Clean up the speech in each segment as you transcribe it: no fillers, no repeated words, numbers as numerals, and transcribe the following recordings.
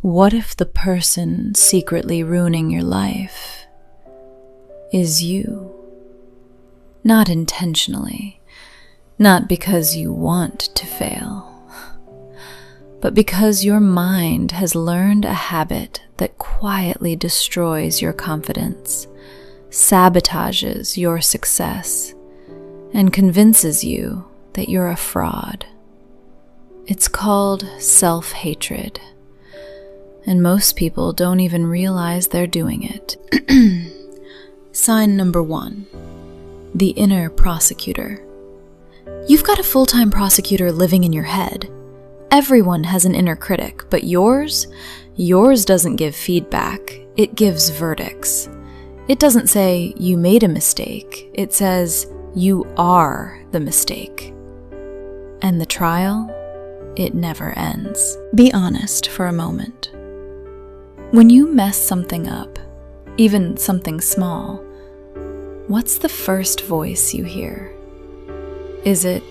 What if the person secretly ruining your life is you? Not intentionally, not because you want to fail, but because your mind has learned a habit that quietly destroys your confidence, sabotages your success, and convinces you that you're a fraud. It's called self-hatred, and most people don't even realize they're doing it. Sign number 1, the inner prosecutor. You've got a full-time prosecutor living in your head. Everyone has an inner critic, but yours doesn't give feedback, it gives verdicts. It doesn't say, you made a mistake, it says, you are the mistake. And the trial, it never ends. Be honest for a moment. When you mess something up, even something small, what's the first voice you hear? Is it,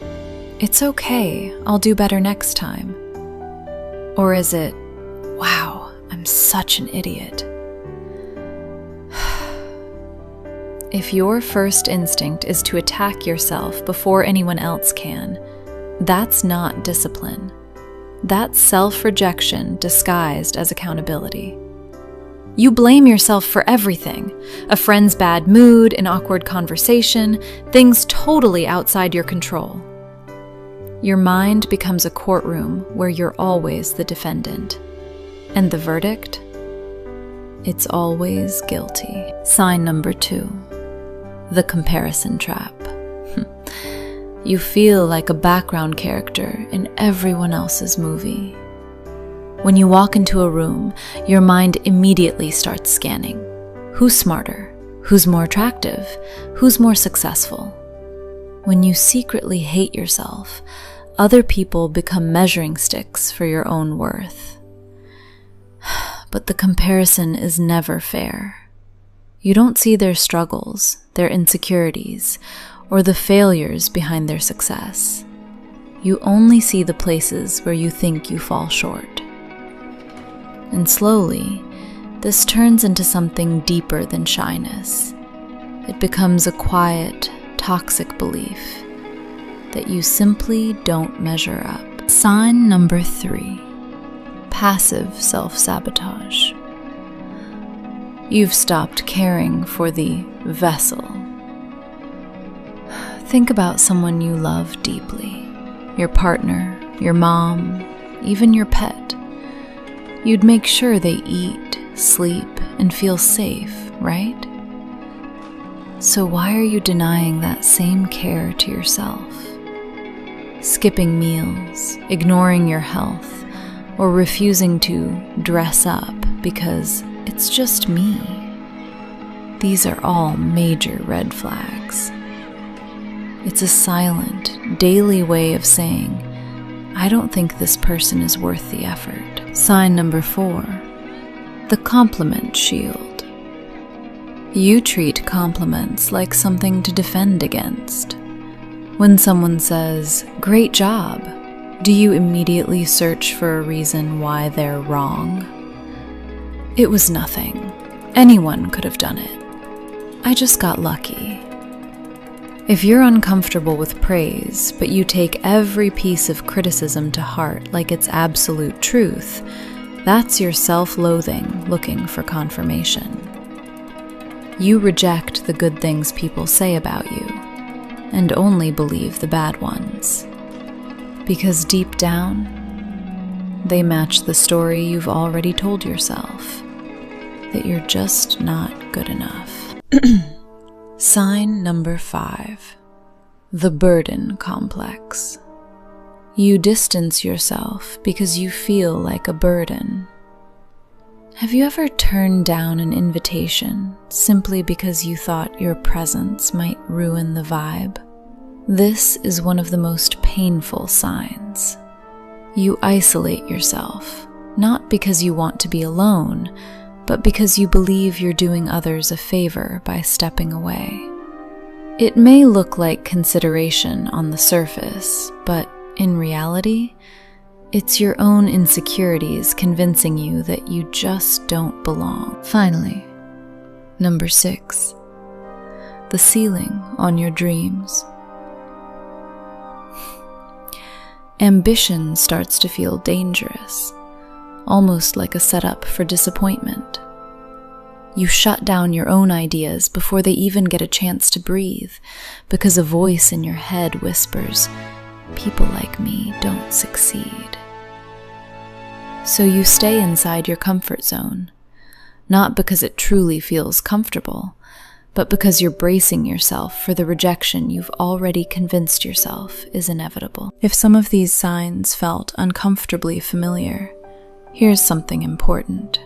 it's okay, I'll do better next time? Or is it, wow, I'm such an idiot? If your first instinct is to attack yourself before anyone else can, that's not discipline. That's self-rejection disguised as accountability. You blame yourself for everything: a friend's bad mood, an awkward conversation, things totally outside your control. Your mind becomes a courtroom where you're always the defendant. And the verdict? It's always guilty. Sign number 2, the comparison trap. You feel like a background character in everyone else's movie. When you walk into a room, your mind immediately starts scanning. Who's smarter? Who's more attractive? Who's more successful? When you secretly hate yourself, other people become measuring sticks for your own worth. But the comparison is never fair. You don't see their struggles, their insecurities, or the failures behind their success. You only see the places where you think you fall short. And slowly, this turns into something deeper than shyness. It becomes a quiet, toxic belief that you simply don't measure up. Sign number 3, passive self-sabotage. You've stopped caring for the vessel. Think about someone you love deeply, your partner, your mom, even your pet. You'd make sure they eat, sleep, and feel safe, right? So why are you denying that same care to yourself? Skipping meals, ignoring your health, or refusing to dress up because it's just me. These are all major red flags. It's a silent, daily way of saying, I don't think this person is worth the effort. Sign number 4, the compliment shield. You treat compliments like something to defend against. When someone says, great job, do you immediately search for a reason why they're wrong? It was nothing. Anyone could have done it. I just got lucky. If you're uncomfortable with praise, but you take every piece of criticism to heart like it's absolute truth, that's your self-loathing looking for confirmation. You reject the good things people say about you, and only believe the bad ones. Because deep down, they match the story you've already told yourself, that you're just not good enough. Sign number 5, the burden complex. You distance yourself because you feel like a burden. Have you ever turned down an invitation simply because you thought your presence might ruin the vibe? This is one of the most painful signs. You isolate yourself, not because you want to be alone, but because you believe you're doing others a favor by stepping away. It may look like consideration on the surface, but in reality, It's your own insecurities convincing you that you just don't belong. Finally, number 6, the ceiling on your dreams. Ambition starts to feel dangerous, almost like a setup for disappointment. You shut down your own ideas before they even get a chance to breathe, because a voice in your head whispers, "People like me don't succeed." So you stay inside your comfort zone, not because it truly feels comfortable, but because you're bracing yourself for the rejection you've already convinced yourself is inevitable. If some of these signs felt uncomfortably familiar, here's something important.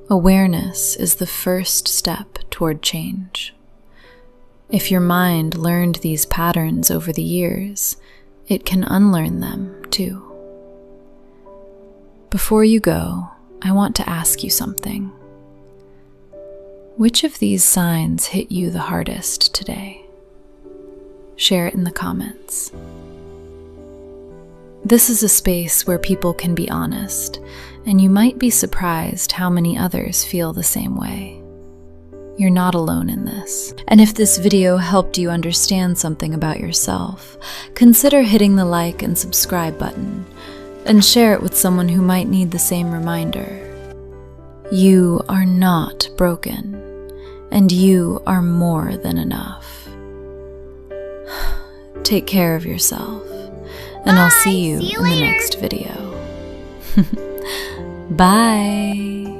Awareness is the first step toward change. If your mind learned these patterns over the years, it can unlearn them too. Before you go, I want to ask you something. Which of these signs hit you the hardest today? Share it in the comments. This is a space where people can be honest, and you might be surprised how many others feel the same way. You're not alone in this. And if this video helped you understand something about yourself, consider hitting the like and subscribe button, and share it with someone who might need the same reminder. You are not broken, and you are more than enough. Take care of yourself, and I'll see you in the next video. Bye!